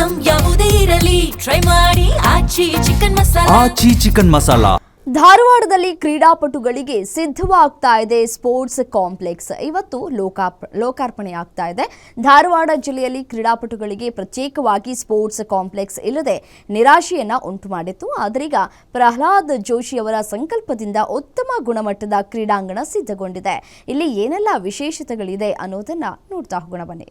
Item ಯಾವುದೇ ಇರಲಿ try ಮಾಡಿ ಆಚಿ ಚಿಕನ್ ಮಸಾಲಾ. ಧಾರವಾಡದಲ್ಲಿ ಕ್ರೀಡಾಪಟುಗಳಿಗೆ ಸಿದ್ಧವಾಗ್ತಾ ಇದೆ ಸ್ಪೋರ್ಟ್ಸ್ ಕಾಂಪ್ಲೆಕ್ಸ್. ಇವತ್ತು ಲೋಕಾರ್ಪಣೆ ಆಗ್ತಾ ಇದೆ. ಧಾರವಾಡ ಜಿಲ್ಲೆಯಲ್ಲಿ ಕ್ರೀಡಾಪಟುಗಳಿಗೆ ಪ್ರತ್ಯೇಕವಾಗಿ ಸ್ಪೋರ್ಟ್ಸ್ ಕಾಂಪ್ಲೆಕ್ಸ್ ಇಲ್ಲದೆ ನಿರಾಶೆಯನ್ನ ಉಂಟು ಮಾಡಿತ್ತು. ಆದರೀಗ ಪ್ರಹ್ಲಾದ್ ಜೋಶಿ ಅವರ ಸಂಕಲ್ಪದಿಂದ ಉತ್ತಮ ಗುಣಮಟ್ಟದ ಕ್ರೀಡಾಂಗಣ ಸಿದ್ಧಗೊಂಡಿದೆ. ಇಲ್ಲಿ ಏನೆಲ್ಲ ವಿಶೇಷತೆಗಳಿದೆ ಅನ್ನೋದನ್ನ ನೋಡ್ತಾ ಹೋಗೋಣ ಬನ್ನಿ.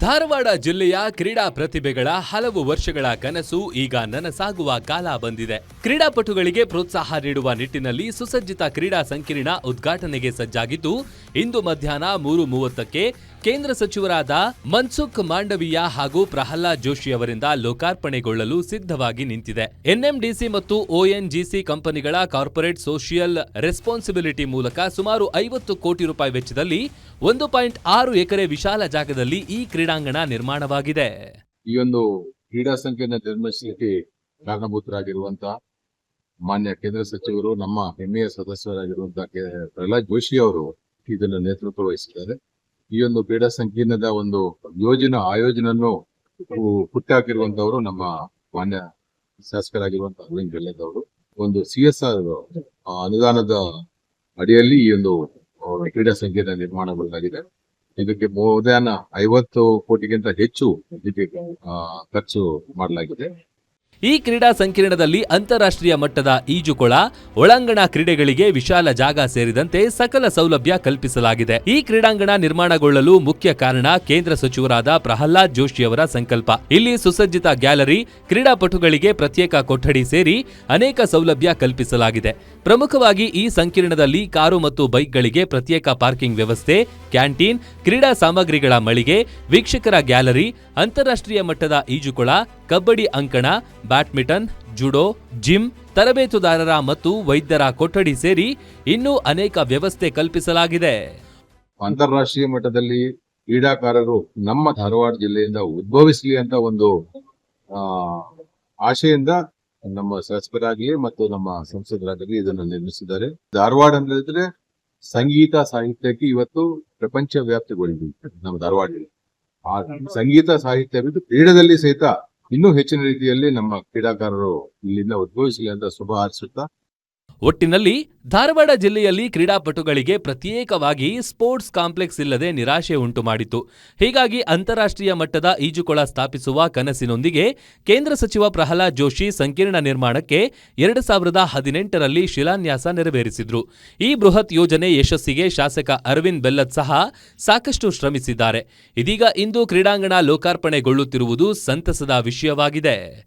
ಧಾರವಾಡ ಜಿಲ್ಲೆಯ ಕ್ರೀಡಾ ಪ್ರತಿಭೆಗಳ ಹಲವು ವರ್ಷಗಳ ಕನಸು ಈಗ ನನಸಾಗುವ ಕಾಲ ಬಂದಿದೆ. ಕ್ರೀಡಾಪಟುಗಳಿಗೆ ಪ್ರೋತ್ಸಾಹ ನೀಡುವ ನಿಟ್ಟಿನಲ್ಲಿ ಸುಸಜ್ಜಿತ ಕ್ರೀಡಾ ಸಂಕೀರ್ಣ ಉದ್ಘಾಟನೆಗೆ ಸಜ್ಜಾಗಿದ್ದು, ಇಂದು ಮಧ್ಯಾಹ್ನ 3:30ಕ್ಕೆ ಕೇಂದ್ರ ಸಚಿವರಾದ ಮನ್ಸುಖ್ ಮಾಂಡವೀಯ ಹಾಗೂ ಪ್ರಹ್ಲಾದ್ ಜೋಶಿ ಅವರಿಂದ ಲೋಕಾರ್ಪಣೆಗೊಳ್ಳಲು ಸಿದ್ಧವಾಗಿ ನಿಂತಿದೆ. ಎನ್ಎಂಡಿಸಿ ಮತ್ತು ಒಎನ್ಜಿಸಿ ಕಂಪನಿಗಳ ಕಾರ್ಪೊರೇಟ್ ಸೋಷಿಯಲ್ ರೆಸ್ಪಾನ್ಸಿಬಿಲಿಟಿ ಮೂಲಕ ಸುಮಾರು 50 ಕೋಟಿ ರೂಪಾಯಿ ವೆಚ್ಚದಲ್ಲಿ 1.6 ಎಕರೆ ವಿಶಾಲ ಜಾಗದಲ್ಲಿ ಈ ಕ್ರೀಡಾಂಗಣ ನಿರ್ಮಾಣವಾಗಿದೆ. ಈ ಒಂದು ಕ್ರೀಡಾ ಸಂಕೀರ್ಣ ನಿರ್ಮಿಸಲಿಕ್ಕೆ ಕಾರಣಭೂತರಾಗಿರುವಂತಹ ಮಾನ್ಯ ಕೇಂದ್ರ ಸಚಿವರು, ನಮ್ಮ ಹೆಮ್ಮೆಯ ಸದಸ್ಯರಾಗಿರುವಂತಹ ಪ್ರಹ್ಲಾದ್ ಜೋಶಿ ಅವರು ಇದನ್ನು ನೇತೃತ್ವ ವಹಿಸಿದ್ದಾರೆ. ಈ ಒಂದು ಕ್ರೀಡಾ ಸಂಕೀರ್ಣದ ಒಂದು ಆಯೋಜನೆಯನ್ನು ಹುಟ್ಟಾಕಿರುವಂತವರು ನಮ್ಮ ಮಾನ್ಯ ಶಾಸಕರಾಗಿರುವಂತಹ ಅರವಿಂದ್ ಬೆಲ್ಲದ್ ಅವರು. ಒಂದು CSR ಅನುದಾನದ ಅಡಿಯಲ್ಲಿ ಈ ಒಂದು ಕ್ರೀಡಾ ಸಂಕೀರ್ಣ ನಿರ್ಮಾಣಗೊಳ್ಳಲಾಗಿದೆ. ಇದಕ್ಕೆ ಮಧ್ಯಾಹ್ನ 50 ಕೋಟಿಗಿಂತ ಹೆಚ್ಚು ಖರ್ಚು ಮಾಡಲಾಗಿದೆ. ಈ ಕ್ರೀಡಾ ಸಂಕೀರ್ಣದಲ್ಲಿ ಅಂತಾರಾಷ್ಟ್ರೀಯ ಮಟ್ಟದ ಈಜುಕೊಳ, ಒಳಾಂಗಣ ಕ್ರೀಡೆಗಳಿಗೆ ವಿಶಾಲ ಜಾಗ ಸೇರಿದಂತೆ ಸಕಲ ಸೌಲಭ್ಯ ಕಲ್ಪಿಸಲಾಗಿದೆ. ಈ ಕ್ರೀಡಾಂಗಣ ನಿರ್ಮಾಣಗೊಳ್ಳಲು ಮುಖ್ಯ ಕಾರಣ ಕೇಂದ್ರ ಸಚಿವರಾದ ಪ್ರಹ್ಲಾದ್ ಜೋಶಿ ಅವರ ಸಂಕಲ್ಪ. ಇಲ್ಲಿ ಸುಸಜ್ಜಿತ ಗ್ಯಾಲರಿ, ಕ್ರೀಡಾಪಟುಗಳಿಗೆ ಪ್ರತ್ಯೇಕ ಕೊಠಡಿ ಸೇರಿ ಅನೇಕ ಸೌಲಭ್ಯ ಕಲ್ಪಿಸಲಾಗಿದೆ. ಪ್ರಮುಖವಾಗಿ ಈ ಸಂಕೀರ್ಣದಲ್ಲಿ ಕಾರು ಮತ್ತು ಬೈಕ್ಗಳಿಗೆ ಪ್ರತ್ಯೇಕ ಪಾರ್ಕಿಂಗ್ ವ್ಯವಸ್ಥೆ, ಕ್ಯಾಂಟೀನ್, ಕ್ರೀಡಾ ಸಾಮಗ್ರಿಗಳ ಮಳಿಗೆ, ವೀಕ್ಷಕರ ಗ್ಯಾಲರಿ, ಅಂತಾರಾಷ್ಟ್ರೀಯ ಮಟ್ಟದ ಈಜುಕೊಳ, ಕಬಡ್ಡಿ ಅಂಕಣ, ಬ್ಯಾಡ್ಮಿಂಟನ್, ಜುಡೋ, ಜಿಮ್, ತರಬೇತುದಾರರ ಮತ್ತು ವೈದ್ಯರ ಕೊಠಡಿ ಸೇರಿ ಇನ್ನೂ ಅನೇಕ ವ್ಯವಸ್ಥೆ ಕಲ್ಪಿಸಲಾಗಿದೆ. ಅಂತಾರಾಷ್ಟ್ರೀಯ ಮಟ್ಟದಲ್ಲಿ ಕ್ರೀಡಾಕಾರರು ನಮ್ಮ ಧಾರವಾಡ ಜಿಲ್ಲೆಯಿಂದ ಉದ್ಭವಿಸಲಿ ಅಂತ ಒಂದು ಆಶೆಯಿಂದ ನಮ್ಮ ಶಾಸಕರಾಗಲಿ ಮತ್ತು ನಮ್ಮ ಸಂಸದರಾಗಲಿ ಇದನ್ನು ನಿರ್ಮಿಸಿದ್ದಾರೆ. ಧಾರವಾಡ ಅಂದ್ರೆ ಸಂಗೀತ ಸಾಹಿತ್ಯಕ್ಕೆ ಇವತ್ತು ಪ್ರಪಂಚ ವ್ಯಾಪ್ತಿಗೊಂಡಿದೆ ನಮ್ಮ ಧಾರವಾಡ ಜಿಲ್ಲೆ. ಆ ಸಂಗೀತ ಸಾಹಿತ್ಯ ಬಿಟ್ಟು ಕ್ರೀಡೆಯಲ್ಲಿ ಸಹಿತ ಇನ್ನೂ ಹೆಚ್ಚಿನ ರೀತಿಯಲ್ಲಿ ನಮ್ಮ ಕ್ರೀಡಾಕಾರರು ಇಲ್ಲಿಂದ ಉದ್ಭವಿಸಲಿ ಅಂತ ಶುಭ ಹಾರೈಸುತ್ತಾ, ಒಟ್ಟಿನಲ್ಲಿ ಧಾರವಾಡ ಜಿಲ್ಲೆಯಲ್ಲಿ ಕ್ರೀಡಾಪಟುಗಳಿಗೆ ಪ್ರತ್ಯೇಕವಾಗಿ ಸ್ಪೋರ್ಟ್ಸ್ ಕಾಂಪ್ಲೆಕ್ಸ್ ಇಲ್ಲದೆ ನಿರಾಶೆ ಉಂಟು ಮಾಡಿತು. ಹೀಗಾಗಿ ಅಂತಾರಾಷ್ಟ್ರೀಯ ಮಟ್ಟದ ಈಜುಕೊಳ ಸ್ಥಾಪಿಸುವ ಕನಸಿನೊಂದಿಗೆ ಕೇಂದ್ರ ಸಚಿವ ಪ್ರಹ್ಲಾದ್ ಜೋಶಿ ಸಂಕೀರ್ಣ ನಿರ್ಮಾಣಕ್ಕೆ 2018ರಲ್ಲಿ ಶಿಲಾನ್ಯಾಸ ನೆರವೇರಿಸಿದ್ರು. ಈ ಬೃಹತ್ ಯೋಜನೆ ಯಶಸ್ಸಿಗೆ ಶಾಸಕ ಅರವಿಂದ್ ಬೆಲ್ಲದ್ ಸಹ ಸಾಕಷ್ಟು ಶ್ರಮಿಸಿದ್ದಾರೆ. ಇದೀಗ ಇಂದು ಕ್ರೀಡಾಂಗಣ ಲೋಕಾರ್ಪಣೆಗೊಳ್ಳುತ್ತಿರುವುದು ಸಂತಸದ ವಿಷಯವಾಗಿದೆ.